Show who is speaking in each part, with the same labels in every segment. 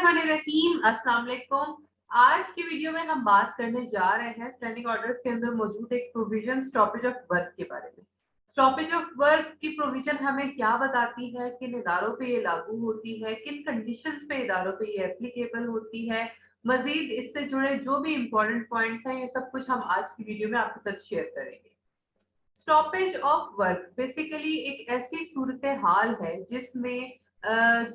Speaker 1: बिस्मिल्लाहिर्रहमानिर्रहीम, अस्सलाम वालेकुम। आज की वीडियो में हम बात करने जा रहे हैं स्टैंडिंग ऑर्डर्स के अंदर मौजूद एक प्रोविजन स्टॉपेज ऑफ वर्क के बारे में। स्टॉपेज ऑफ वर्क की प्रोविजन हमें क्या बताती है, किन इदारों पे ये लागू होती है, किन कंडीशंस पे इदारों पे ये एप्लीकेबल होती है, मजीद इससे जुड़े जो भी इंपॉर्टेंट पॉइंट्स हैं, ये सब कुछ हम आज की वीडियो में आपके साथ शेयर करेंगे। स्टॉपेज ऑफ वर्क बेसिकली एक ऐसी सूरत हाल है जिसमें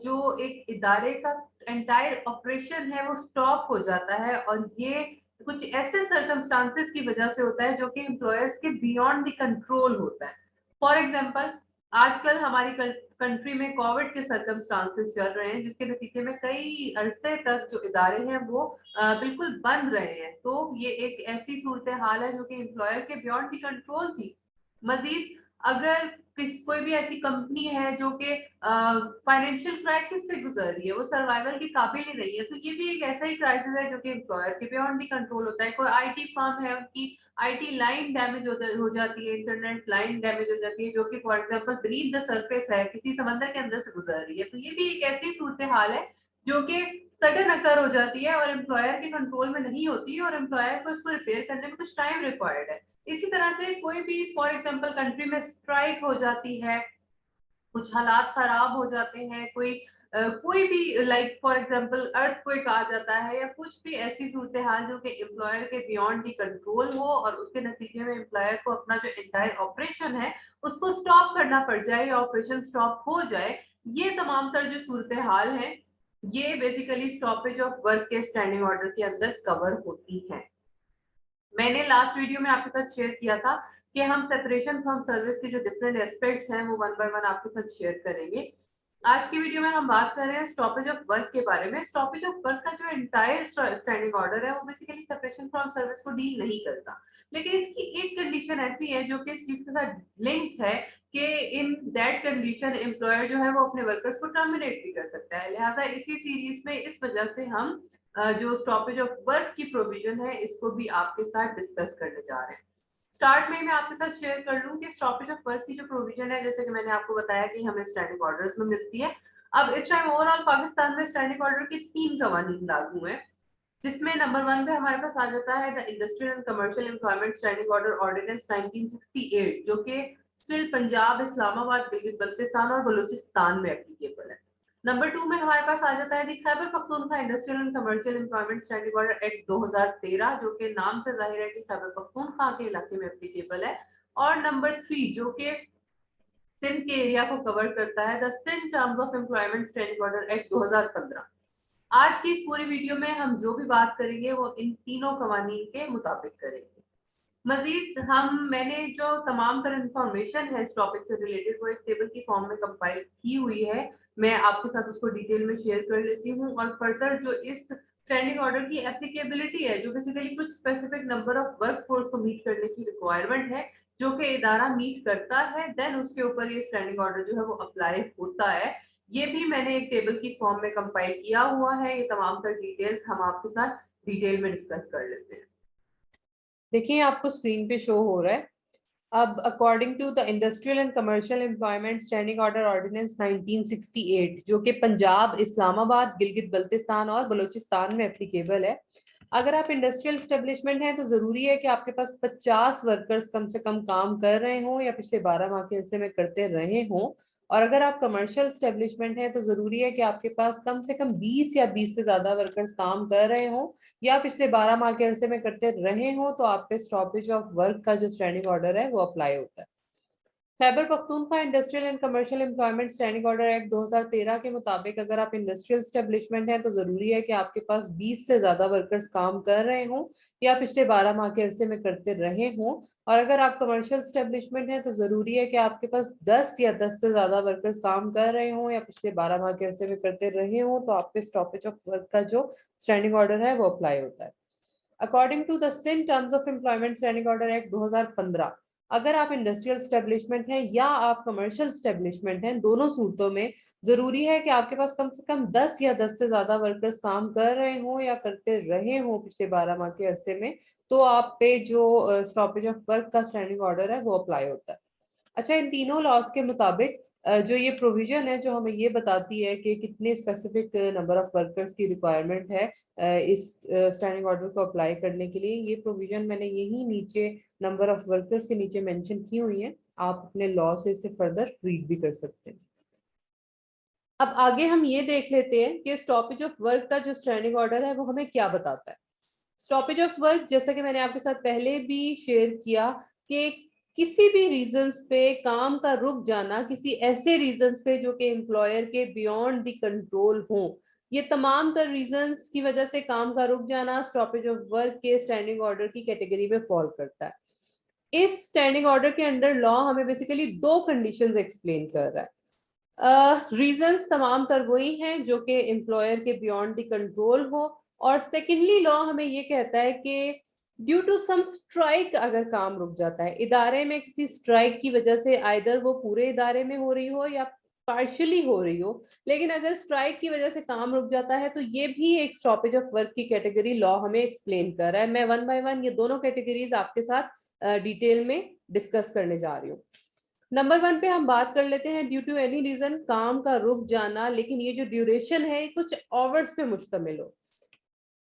Speaker 1: जो एक इदारे का एंटायर ऑपरेशन है वो स्टॉप हो जाता है, और ये कुछ ऐसे सर्कमस्टांसेस की वजह से होता है जो कि एम्प्लॉयर्स के बियॉन्ड द कंट्रोल होता है। फॉर एग्जांपल, आजकल हमारी कंट्री में कोविड के सर्कमस्टांसेस चल रहे हैं, जिसके नतीजे में कई अरसे तक जो इदारे हैं वो बिल्कुल बंद रहे हैं। तो ये एक ऐसी सूरत हाल है जो कि एम्प्लॉयर के बियॉन्ड द कंट्रोल थी। मजीद, अगर कोई भी ऐसी कंपनी है जो कि फाइनेंशियल क्राइसिस से गुजर रही है, वो सर्वाइवल की काबिल ही नहीं है, तो ये भी एक ऐसा ही क्राइसिस है जो कि एम्प्लॉयर के बियॉन्ड दी कंट्रोल होता है। कोई आईटी फर्म है, उनकी आईटी लाइन डैमेज हो जाती है, इंटरनेट लाइन डैमेज हो जाती है, जो कि for example beneath the surface है, किसी समंदर के अंदर से गुजर रही है, तो ये भी एक ऐसी सूरत हाल है जो कि सडन अकर हो जाती है और एम्प्लॉयर के कंट्रोल में नहीं होती है, और एम्प्लॉयर को इसको रिपेयर करने में कुछ टाइम रिक्वायर्ड है। इसी तरह से कोई भी फॉर एग्जांपल कंट्री में स्ट्राइक हो जाती है, कुछ हालात खराब हो जाते हैं, कोई भी लाइक फॉर एग्जांपल अर्थक्वेक आ जाता है, या कुछ भी ऐसी सूरत हाल जो कि एम्प्लॉयर के बियॉन्ड दी कंट्रोल हो, और उसके नतीजे में एम्प्लॉयर को अपना जो एंटायर ऑपरेशन है उसको स्टॉप करना पड़ जाए या ऑपरेशन स्टॉप हो जाए, ये तमाम तर जो सूरत हाल है ये बेसिकली स्टॉपेज ऑफ वर्क के स्टैंडिंग ऑर्डर के अंदर कवर होती है। मैंने लास्ट वीडियो में आपके साथ शेयर किया था कि हम सेपरेशन फ्रॉम सर्विस के जो डिफरेंट एस्पेक्ट्स हैं वो वन बाय वन आपके साथ शेयर करेंगे। आज की वीडियो में हम बात कर रहे हैं स्टॉपेज ऑफ वर्क के बारे में। स्टॉपेज ऑफ वर्क का जो एंटायर स्टैंडिंग ऑर्डर है वो बेसिकली सेपरेशन फ्रॉम सर्विस को डील नहीं करता, लेकिन इसकी एक कंडीशन ऐसी है जो कि इस चीज के साथ लिंक है कि इन दैट कंडीशन एम्प्लॉयर जो है वो अपने वर्कर्स को टर्मिनेट भी कर सकता है। लिहाजा इसी सीरीज में इस वजह से हम जो स्टॉपेज ऑफ वर्क की प्रोविजन है इसको भी आपके साथ डिस्कस करने जा रहे हैं। स्टार्ट में मैं आपके साथ शेयर कर लूं कि स्टॉपेज ऑफ वर्क की जो प्रोविजन है, जैसे कि मैंने आपको बताया कि हमें स्टैंडिंग ऑर्डर्स में मिलती है। अब इस टाइम ओवरऑल पाकिस्तान में स्टैंडिंग ऑर्डर के 3 कवानीन लागू हैं, जिसमें नंबर 1 पे हमारे पास आ जाता है the industrial and commercial employment standing order ordinance 1968, जो कि स्टिल पंजाब, इस्लामाबाद, गिलगित बल्तिस्तान और बलूचिस्तान में एप्लीकेबल है। नंबर 2 में हमारे पास आ जाता है the Khyber Pakhtunkhwa industrial and commercial employment standing order act 2013, जो कि नाम से जाहिर है कि खैबर पख्तूनख्वा के इलाके में एप्लीकेबल है। और नंबर 3 जो कि सिंध के एरिया को कवर करता है, the Sindh terms of employment standing order act 2015। आज की इस पूरी वीडियो में हम जो भी बात करेंगे वो इन तीनों कवानीन के मुताबिक करेंगे। मजीद मैंने जो तमाम तरह इंफॉर्मेशन है इस टॉपिक से रिलेटेड वो एक टेबल की फॉर्म में कंपाइल की हुई है। मैं आपके साथ उसको डिटेल में शेयर कर लेती हूँ, और फर्दर जो इस स्टैंडिंग ऑर्डर की एप्लीकेबिलिटी है, जो बेसिकली कुछ specific number of work force को मीट करने की रिक्वायरमेंट है जो कि इदारा मीट करता है, देन उसके ऊपर ये स्टैंडिंग ऑर्डर जो है वो अप्लाई होता है, ये भी मैंने एक टेबल की फॉर्म में कंपाइल किया हुआ है। ये तमाम तर डिटेल्स हम आपके साथ डिटेल में डिस्कस कर लेते हैं।
Speaker 2: देखिए आपको स्क्रीन पे शो हो रहा है। अब according to the industrial and commercial employment standing order ordinance 1968, जो कि पंजाब, इस्लामाबाद, गिलगित बल्तिस्तान और बलूचिस्तान में एप्लीकेबल है। अगर आप इंडस्ट्रियल स्टेब्लिशमेंट हैं तो जरूरी है कि आपके पास 50 वर्कर्स कम से कम काम कर रहे हों या पिछले 12 माह के अरसे में करते रहे हों। और अगर आप कमर्शियल स्टेब्लिशमेंट है तो जरूरी है कि आपके पास कम से कम 20 या 20 से ज्यादा वर्कर्स काम कर रहे हों या पिछले 12 माह के अरसे में करते रहे हों, तो आप पे स्टॉपेज ऑफ वर्क का जो स्टैंडिंग ऑर्डर है वो अप्लाई होता है। Khyber Pakhtunkhwa industrial and commercial employment standing order act 2013 के मुताबिक अगर आप इंडस्ट्रियल स्टेब्लिशमेंट है तो जरूरी है कि आपके पास 20 से ज्यादा वर्कर्स काम कर रहे हों या पिछले 12 माह के अरसे में करते रहे हों। और अगर आप कमर्शियल स्टेब्लिशमेंट है तो जरूरी है कि आपके पास 10 या 10 से ज्यादा वर्कर्स काम कर रहे हों या पिछले 12 माह के अरसे में करते रहे हों, तो आप पे स्टॉपेज ऑफ वर्क का जो स्टैंडिंग ऑर्डर है वो अप्लाई होता है। According to the same terms of employment standing order act 2015, अगर आप इंडस्ट्रियल स्टेब्लिशमेंट हैं या आप कमर्शियल स्टेब्लिशमेंट हैं, दोनों सूरतों में जरूरी है कि आपके पास कम से कम 10 या 10 से ज्यादा वर्कर्स काम कर रहे हों या करते रहे हों पिछले 12 माह के अरसे में, तो आप पे जो स्टॉपेज ऑफ वर्क का स्टैंडिंग ऑर्डर है वो अप्लाई होता है। अच्छा, इन तीनों लॉज के मुताबिक जो ये प्रोविजन है जो हमें ये बताती है कि कितने स्पेसिफिक नंबर ऑफ वर्कर्स की रिक्वायरमेंट है इस स्टैंडिंग ऑर्डर को अप्लाई करने के लिए, ये प्रोविजन मैंने यही नीचे नंबर ऑफ वर्कर्स के नीचे मेंशन की हुई है। आप अपने लॉ से इसे फर्दर रीड भी कर सकते हैं। अब आगे हम ये देख लेते हैं कि स्टॉपेज ऑफ वर्क का जो स्टैंडिंग ऑर्डर है वो हमें क्या बताता है। स्टॉपेज ऑफ वर्क, जैसा कि मैंने आपके साथ पहले भी शेयर किया कि किसी भी रीजंस पे काम का रुक जाना, किसी ऐसे रीजंस पे जो कि एम्प्लॉयर के बियॉन्ड द कंट्रोल हो, ये तमाम तर रीजंस की वजह से काम का रुक जाना स्टॉपेज ऑफ वर्क के स्टैंडिंग ऑर्डर की कैटेगरी में फॉल करता है। इस स्टैंडिंग ऑर्डर के अंडर लॉ हमें बेसिकली दो कंडीशंस एक्सप्लेन कर रहा है। रीजंस तमाम तर वही हैं जो कि एम्प्लॉयर के बियॉन्ड द कंट्रोल हो, और सेकेंडली लॉ हमें ये कहता है कि ड्यू टू सम स्ट्राइक अगर काम रुक जाता है इदारे में, किसी स्ट्राइक की वजह से, आइदर वो पूरे इदारे में हो रही हो या पार्शियली हो रही हो, लेकिन अगर स्ट्राइक की वजह से काम रुक जाता है तो ये भी एक स्टॉपेज ऑफ वर्क की कैटेगरी लॉ हमें एक्सप्लेन कर रहा है। मैं वन बाय वन ये दोनों कैटेगरीज आपके साथ डिटेल में डिस्कस करने जा रही हूँ। नंबर वन पे हम बात कर लेते हैं, ड्यू टू एनी रीजन काम का रुक जाना, लेकिन ये जो ड्यूरेशन है कुछ आवर्स पे मुश्तमिल हो।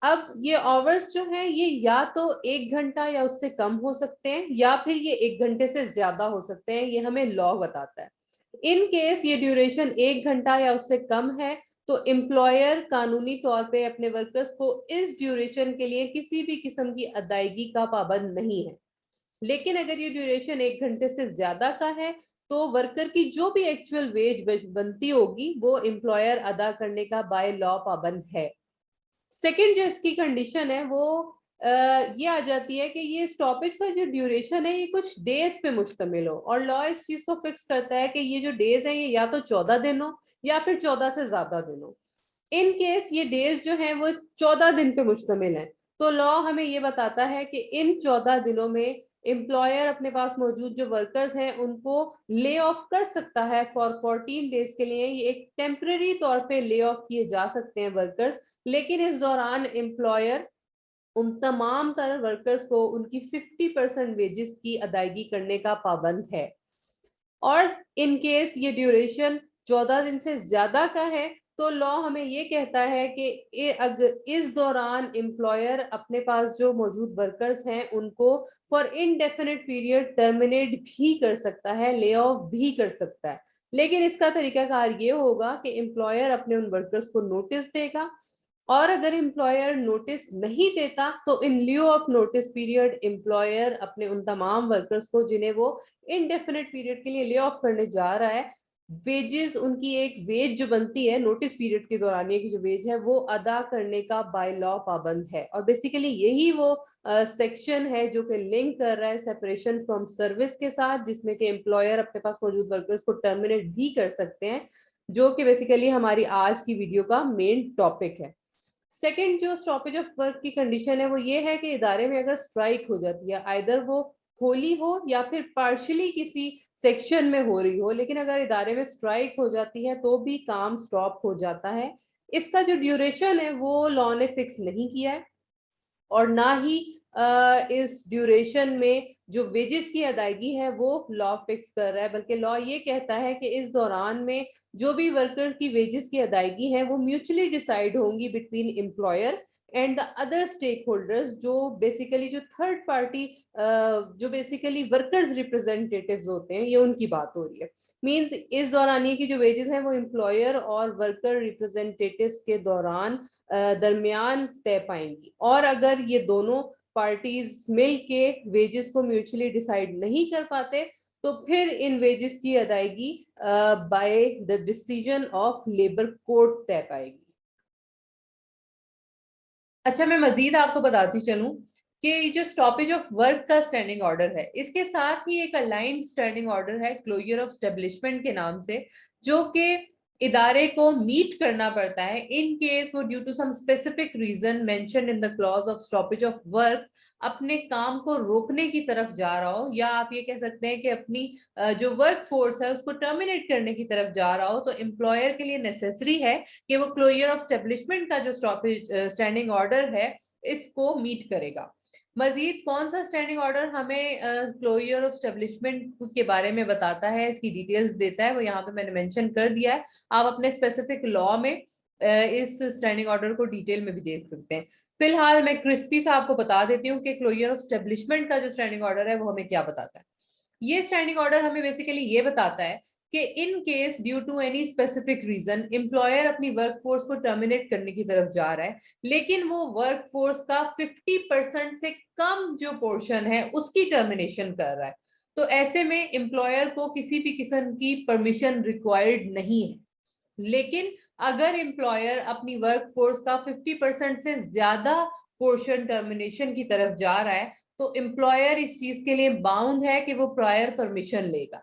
Speaker 2: अब ये आवर्स जो है ये या तो 1 घंटा या उससे कम हो सकते हैं, या फिर ये 1 घंटे से ज्यादा हो सकते हैं, ये हमें लॉ बताता है। इन केस ये ड्यूरेशन 1 घंटा या उससे कम है तो एम्प्लॉयर कानूनी तौर पे अपने वर्कर्स को इस ड्यूरेशन के लिए किसी भी किस्म की अदायगी का पाबंद नहीं है। लेकिन अगर ये ड्यूरेशन 1 घंटे से ज्यादा का है तो वर्कर की जो भी एक्चुअल वेज बनती होगी वो एम्प्लॉयर अदा करने का बाय लॉ पाबंद है। सेकंड जो इसकी कंडीशन है वो ये आ जाती है कि ये स्टॉपेज का जो ड्यूरेशन है ये कुछ डेज पे मुश्तमिल हो, और लॉ इस चीज को फिक्स करता है कि ये जो डेज है ये या तो 14 दिन हो या फिर 14 से ज्यादा दिन हो। इन केस ये डेज जो है वो 14 दिन पे मुश्तमिल है तो लॉ हमें ये बताता है कि इन 14 दिनों में एम्प्लॉयर अपने पास मौजूद जो वर्कर्स हैं उनको ले ऑफ कर सकता है फॉर 14 डेज के लिए। ये एक टेम्परेरी तौर पे ले ऑफ किए जा सकते हैं वर्कर्स, लेकिन इस दौरान एम्प्लॉयर उन तमाम तरह वर्कर्स को उनकी 50% वेजेस की अदायगी करने का पाबंद है। और इन केस ये ड्यूरेशन 14 दिन से ज्यादा का है तो लॉ हमें ये कहता है कि अगर इस दौरान एम्प्लॉयर अपने पास जो मौजूद वर्कर्स हैं उनको फॉर इनडेफिनेट पीरियड टर्मिनेट भी कर सकता है, ले ऑफ भी कर सकता है। लेकिन इसका तरीकाकार ये होगा कि एम्प्लॉयर अपने उन वर्कर्स को नोटिस देगा, और अगर एम्प्लॉयर नोटिस नहीं देता तो in lieu of notice period employer अपने उन तमाम वर्कर्स को जिन्हें वो इनडेफिनेट पीरियड के लिए ले ऑफ करने जा रहा है, वेजेस, उनकी एक वेज जो बनती है नोटिस पीरियड के दौरान की जो वेज है वो अदा करने का बाय लॉ पाबंद है। और बेसिकली यही वो सेक्शन है जो कि लिंक कर रहा है सेपरेशन फ्रॉम सर्विस के साथ, जिसमें कि एम्प्लॉयर अपने पास मौजूद वर्कर्स को टर्मिनेट भी कर सकते हैं, जो कि बेसिकली हमारी आज की वीडियो का मेन टॉपिक है। सेकेंड जो स्टॉपेज ऑफ वर्क की कंडीशन है वो ये है कि इदारे में अगर स्ट्राइक हो जाती है, आइदर वो होली हो या फिर पार्शियली किसी सेक्शन में हो रही हो, लेकिन अगर इदारे में स्ट्राइक हो जाती है तो भी काम स्टॉप हो जाता है। इसका जो ड्यूरेशन है वो लॉ ने फिक्स नहीं किया है, और ना ही इस ड्यूरेशन में जो वेजेस की अदायगी है वो लॉ फिक्स कर रहा है, बल्कि लॉ ये कहता है कि इस दौरान में जो भी वर्कर की वेजेस की अदायगी है वो म्यूचुअली डिसाइड होंगी between employer and the other stakeholders, जो बेसिकली जो थर्ड पार्टी जो बेसिकली वर्कर्स रिप्रेजेंटेटिव्स होते हैं, ये उनकी बात हो रही है। मींस इस दौरान ये की जो वेजेस हैं वो एम्प्लॉयर और वर्कर रिप्रेजेंटेटिव्स के दौरान दरमियान तय पाएंगी, और अगर ये दोनों पार्टीज मिल के वेजेस को म्यूचुअली डिसाइड नहीं कर पाते तो फिर इन वेजेस की अदायगी by the decision of labour court तय पाएगी। अच्छा, मैं मजीद आपको बताती चलूं कि जो स्टॉपेज ऑफ वर्क का स्टैंडिंग ऑर्डर है इसके साथ ही एक अलाइंड स्टैंडिंग ऑर्डर है क्लोजर ऑफ स्टेब्लिशमेंट के नाम से, जो कि इदारे को मीट करना पड़ता है इन केस वो due to some specific reason mentioned in the clause of stoppage of work अपने काम को रोकने की तरफ जा रहा हो, या आप ये कह सकते हैं कि अपनी जो वर्क फोर्स है उसको टर्मिनेट करने की तरफ जा रहा हो, तो एम्प्लॉयर के लिए नेसेसरी है कि वो क्लोजर ऑफ स्टेब्लिशमेंट का जो स्टॉपेज स्टैंडिंग ऑर्डर है इसको मीट करेगा। मजीद कौन सा स्टैंडिंग ऑर्डर हमें क्लोजर ऑफ स्टेब्लिशमेंट के बारे में बताता है, इसकी डिटेल्स देता है, वो यहाँ पे मैंने मेंशन कर दिया है। आप अपने स्पेसिफिक लॉ में इस स्टैंडिंग ऑर्डर को डिटेल में भी देख सकते हैं। फिलहाल मैं क्रिस्पी से आपको बता देती हूँ कि क्लोजर ऑफ स्टेब्लिशमेंट का जो स्टैंडिंग ऑर्डर है वो हमें क्या बताता है। ये स्टैंडिंग ऑर्डर हमें बेसिकली ये बताता है कि in case due to any specific reason employer अपनी वर्कफोर्स को टर्मिनेट करने की तरफ जा रहा है, लेकिन वो वर्कफोर्स का 50% से कम जो पोर्शन है उसकी टर्मिनेशन कर रहा है, तो ऐसे में एम्प्लॉयर को किसी भी किस्म की परमिशन रिक्वायर्ड नहीं है। लेकिन अगर एम्प्लॉयर अपनी वर्कफोर्स का 50% से ज्यादा पोर्शन टर्मिनेशन की तरफ जा रहा है, तो एम्प्लॉयर इस चीज के लिए बाउंड है कि वो प्रायर परमिशन लेगा।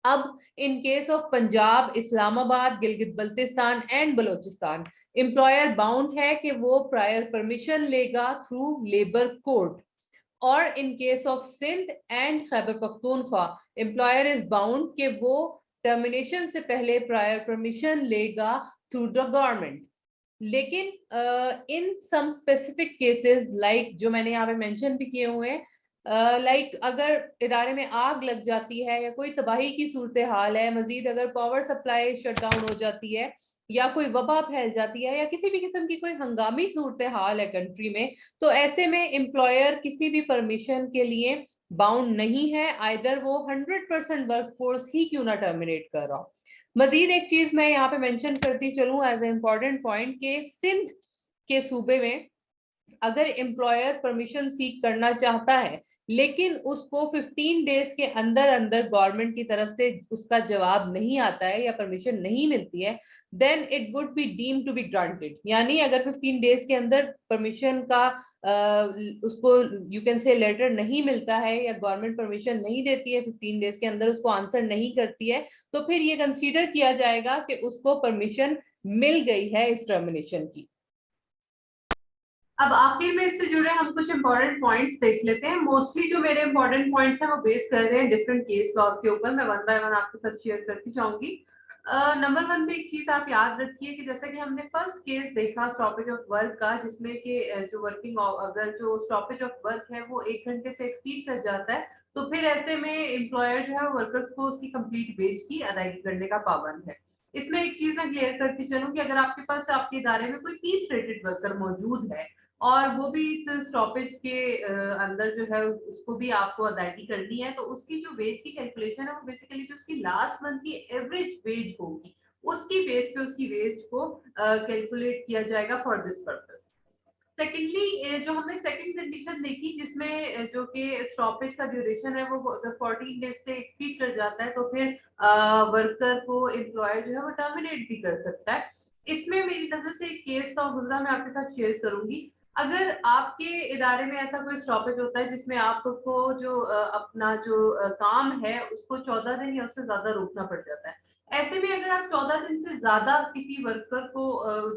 Speaker 2: अब in case of Punjab, Islamabad, Gilgit Baltistan and Balochistan, employer bound है कि वो प्रायर परमिशन लेगा थ्रू लेबर कोर्ट। और in case of Sindh and Khyber Pakhtunkhwa, employer is bound कि वो टर्मिनेशन से पहले प्रायर परमिशन लेगा थ्रू द गवर्नमेंट। लेकिन in some specific cases like जो मैंने यहाँ पे मेंशन भी किए हुए हैं, लाइक अगर इदारे में आग लग जाती है या कोई तबाही की सूरत हाल है, मजीद अगर पावर सप्लाई शट डाउन हो जाती है या कोई वबा फैल जाती है या किसी भी किस्म की कोई हंगामी सूरत हाल है कंट्री में, तो ऐसे में एम्प्लॉयर किसी भी परमिशन के लिए बाउंड नहीं है, आइदर वो 100% वर्कफोर्स ही क्यों ना टर्मिनेट कर रहा हो। मजीद एक चीज मैं यहाँ पे मेंशन करती चलूं एज ए इम्पॉर्टेंट पॉइंट के सिंध के सूबे में अगर एम्प्लॉयर परमिशन सीक करना चाहता है लेकिन उसको 15 डेज के अंदर अंदर गवर्नमेंट की तरफ से उसका जवाब नहीं आता है या परमिशन नहीं मिलती है, then it would be deem to be granted. यानी अगर 15 डेज के अंदर परमिशन का उसको यू कैन से लेटर नहीं मिलता है या गवर्नमेंट परमिशन नहीं देती है, 15 डेज के अंदर उसको आंसर नहीं करती है, तो फिर ये कंसीडर किया जाएगा कि उसको परमिशन मिल गई है इस टर्मिनेशन की।
Speaker 1: अब आखिर में इससे जुड़े हम कुछ इंपॉर्टेंट पॉइंट्स देख लेते हैं। मोस्टली जो मेरे इंपॉर्टेंट पॉइंट्स हैं वो बेस कर रहे हैं डिफरेंट केस लॉज के ऊपर। मैं वन बाय वन आपके साथ शेयर करती जाऊंगी। नंबर वन पे एक चीज आप याद रखिए कि जैसा कि हमने फर्स्ट केस देखा स्टॉपेज ऑफ वर्क का, जिसमें कि जो वर्किंग अगर जो स्टॉपेज ऑफ वर्क है वो 1 घंटे से एक्सीड कर जाता है, तो फिर ऐसे में एम्प्लॉयर जो है वर्कर्स को उसकी कंप्लीट वेज की अदायगी करने का पाबंद है। इसमें एक चीज मैं क्लियर करती चलूं कि अगर आपके पास आपके इदारे में कोई पीस रेटेड वर्कर मौजूद है और वो भी इस स्टॉपेज के अंदर जो है उसको भी आपको अदायगी करनी है, तो उसकी जो वेज की कैलकुलेशन है वो बेसिकली जो उसकी लास्ट मंथ की एवरेज वेज होगी उसकी बेस पे उसकी वेज को कैलकुलेट किया जाएगा फॉर दिस पर्पस। सेकेंडली जो हमने सेकंड कंडीशन देखी जिसमें जो कि स्टॉपेज का ड्यूरेशन है वो 14 डेज से एक्सीड कर जाता है, तो फिर वर्कर को एम्प्लॉयर जो है वो टर्मिनेट भी कर सकता है। इसमें मेरी नजर से एक केस का गुजरा मैं आपके साथ शेयर करूंगी। अगर आपके इदारे में ऐसा कोई स्टॉपेज होता है जिसमें आपको जो अपना जो काम है उसको 14 दिन या उससे ज्यादा रोकना पड़ जाता है, ऐसे में अगर आप 14 दिन से ज्यादा किसी वर्कर को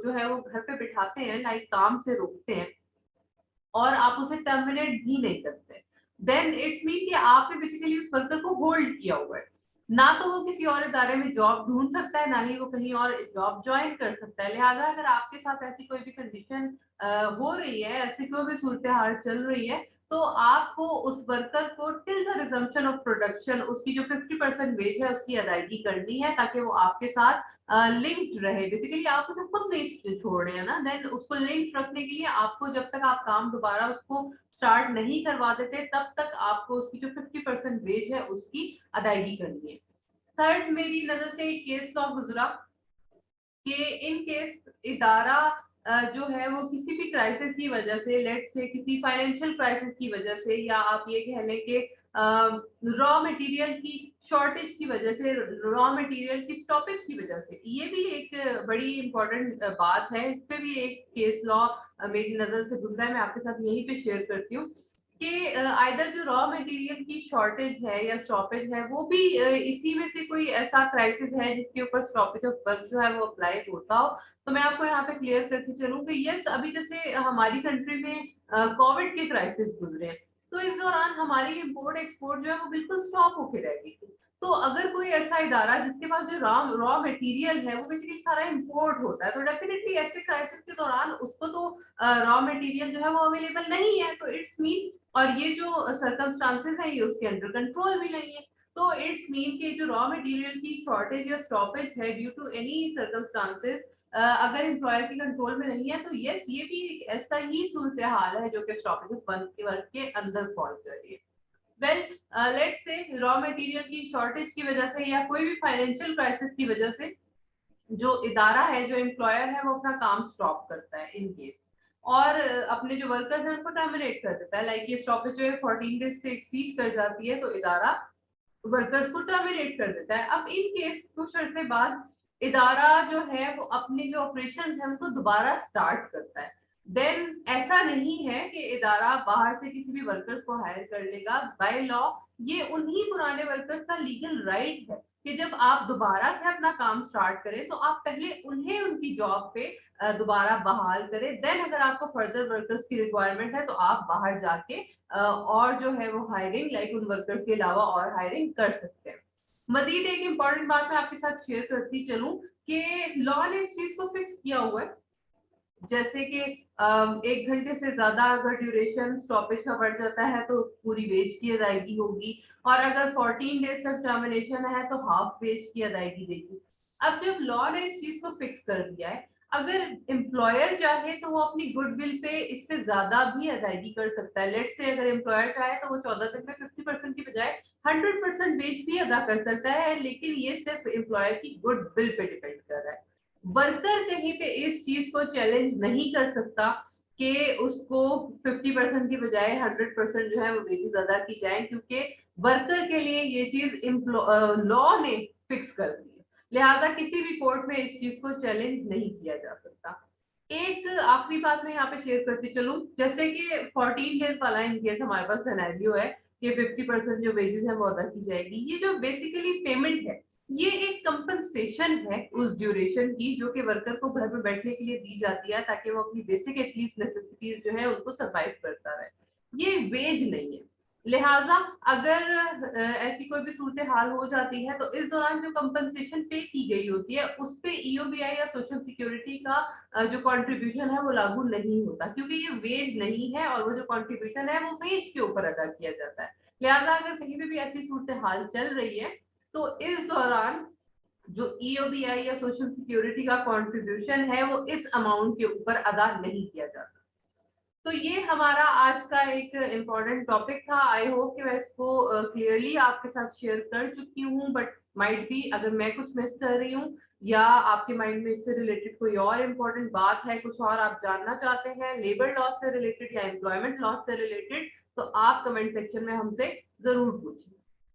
Speaker 1: जो है वो घर पे बिठाते हैं, लाइक काम से रोकते हैं और आप उसे टर्मिनेट भी नहीं करते, देन इट्स मीन कि आपने बेसिकली उस वर्कर को होल्ड किया हुआ है। ना तो वो किसी और इदारे में जॉब ढूंढ सकता है, ना ही वो कहीं और जॉब ज्वाइन कर सकता है। लिहाजा अगर आपके साथ ऐसी कोई भी कंडीशन हो रही है, ऐसी कोई भी सूरत हाल चल रही है, तो आपको उस वर्कर को till the resumption of production उसकी जो 50% वेज है उसकी अदायगी करनी है, ताकि वो आपके साथ लिंक्ड रहे। बेसिकली आप उसे खुद नहीं छोड़ रहे हैं ना, देन उसको लिंक्ड रखने के लिए आपको जब तक आप काम दोबारा उसको स्टार्ट नहीं करवा देते तब तक आपको उसकी जो 50% वेज है उसकी अदायगी करनी है। थर्ड मेरी नजर से एक केस लॉ गुजरा कि इन केस इदारा जो है वो किसी भी क्राइसिस की वजह से, लेट से किसी फाइनेंशियल क्राइसिस की वजह से, या आप ये कह लें कि रॉ मटेरियल की शॉर्टेज की वजह से, रॉ मटेरियल की स्टॉपेज की वजह से, ये भी एक बड़ी इंपॉर्टेंट बात है। इस पे भी एक केस लॉ मेरी नजर से गुजरा है, मैं आपके साथ यहीं पे शेयर करती हूँ कि आइदर जो रॉ मटेरियल की शॉर्टेज है या स्टॉपेज है वो भी इसी में से कोई ऐसा क्राइसिस है जिसके ऊपर स्टॉपेज ऑफ वर्क जो है वो अप्लाई होता हो। तो मैं आपको यहाँ पे क्लियर करके चलूँ कि यस, अभी जैसे हमारी कंट्री में कोविड के क्राइसिस गुजरे हैं, तो इस दौरान हमारी इंपोर्ट एक्सपोर्ट जो है वो बिल्कुल स्टॉप होके रह गई थी। तो अगर कोई ऐसा इदारा जिसके पास जो रॉ मटेरियल है वो बेसिकली सारा इंपोर्ट होता है, तो डेफिनेटली ऐसे क्राइसिस के दौरान उसको तो रॉ मटेरियल जो है वो अवेलेबल नहीं है, तो इट्स मीन, और ये जो सर्कमस्टांसेस है ये उसके अंडर कंट्रोल भी नहीं है, तो इट्स मीन कि जो रॉ मटेरियल की शॉर्टेज या स्टॉपेज है ड्यू टू एनी सर्कमस्टांसेस अगर एम्प्लॉयर के कंट्रोल में नहीं है, तो यस ये भी एक ऐसा ही सूरत हाल है जो कि स्टॉपेज ऑफ वर्क के अंदर फॉल कर रही है। Well let's say raw material की शॉर्टेज की वजह से या कोई भी फाइनेंशियल क्राइसिस की वजह से जो इदारा है, जो एम्प्लॉयर है, वो अपना काम स्टॉप करता है इन केस, और अपने जो वर्कर्स हैं उनको टर्मिनेट कर देता है। लाइक ये स्टॉपेज जो है 14 डेज से एक्सीड कर जाती है तो इदारा वर्कर्स को टर्मिनेट कर देता है। अब इन केस कुछ अरसे बाद इदारा जो है वो अपने जो ऑपरेशन है उनको दोबारा स्टार्ट करता है। देन ऐसा नहीं है कि इदारा बाहर से किसी भी वर्कर्स को हायर कर लेगा। बाय लॉ ये उन्हीं पुराने वर्कर्स का लीगल राइट है कि जब आप दोबारा से अपना काम स्टार्ट करें तो आप पहले उन्हें उनकी जॉब पे दोबारा बहाल करें। देन अगर आपको फर्दर वर्कर्स की रिक्वायरमेंट है तो आप बाहर जाके और जो है वो हायरिंग लाइक उन वर्कर्स के अलावा और हायरिंग कर सकते हैं। मजीद एक इम्पॉर्टेंट बात मैं आपके साथ शेयर करती चलूं कि लॉ ने इस चीज को फिक्स किया हुआ है, जैसे कि 1 घंटे से ज्यादा अगर ड्यूरेशन स्टॉपेज का बढ़ जाता है तो पूरी वेज की अदायगी होगी, और अगर 14 डेज तक टर्मिनेशन है तो हाफ वेज की अदायगी देगी। अब जब लॉ ने इस चीज को फिक्स कर दिया है, अगर एम्प्लॉयर चाहे तो वो अपनी गुडविल पे इससे ज्यादा भी अदायगी कर सकता है। लेट्स से अगर एम्प्लॉयर चाहे तो वो 14 दिन में 50% की बजाय 100% वेज भी अदा कर सकता है, लेकिन ये सिर्फ एम्प्लॉयर की गुडविल पे डिपेंड कर रहा है। वर्कर कहीं पे इस चीज को चैलेंज नहीं कर सकता कि उसको 50% की बजाय 100% जो है वो वेजेस अदा की जाए, क्योंकि वर्कर के लिए ये चीज लॉ ने फिक्स कर दी है, लिहाजा किसी भी कोर्ट में इस चीज को चैलेंज नहीं किया जा सकता। एक आखिरी बात मैं यहाँ पे शेयर करती चलूं, जैसे कि 14 डेज वाला इन केस हमारे पास सिनेरियो है कि 50% जो वेजेस है वो अदा की जाएगी। ये जो बेसिकली पेमेंट है ये एक कंपनसेशन है उस ड्यूरेशन की जो कि वर्कर को घर में बैठने के लिए दी जाती है ताकि वो अपनी बेसिक एटलीस्ट नेसेसिटीज जो है उनको सरवाइव करता रहे, ये वेज नहीं है। लिहाजा अगर ऐसी कोई भी सूरत हाल हो जाती है तो इस दौरान जो कंपनसेशन पे की गई होती है उस पे ईओबीआई या सोशल सिक्योरिटी का जो कंट्रीब्यूशन है वो लागू नहीं होता, क्योंकि ये वेज नहीं है और वो जो कंट्रीब्यूशन है वो वेज के ऊपर अदा किया जाता है। लिहाजा अगर कहीं पे भी ऐसी सूरत हाल चल रही है तो इस दौरान जो ईओबीआई या सोशल सिक्योरिटी का कंट्रीब्यूशन है वो इस अमाउंट के ऊपर अदा नहीं किया जाता। तो ये हमारा आज का एक इम्पोर्टेंट टॉपिक था। आई होप कि मैं इसको क्लियरली आपके साथ शेयर कर चुकी हूँ, बट माइट बी अगर मैं कुछ मिस कर रही हूँ या आपके माइंड में इससे रिलेटेड कोई और इम्पोर्टेंट बात है, कुछ और आप जानना चाहते हैं लेबर लॉ से रिलेटेड या एम्प्लॉयमेंट लॉ से रिलेटेड, तो आप कमेंट सेक्शन में हमसे जरूर पूछिए।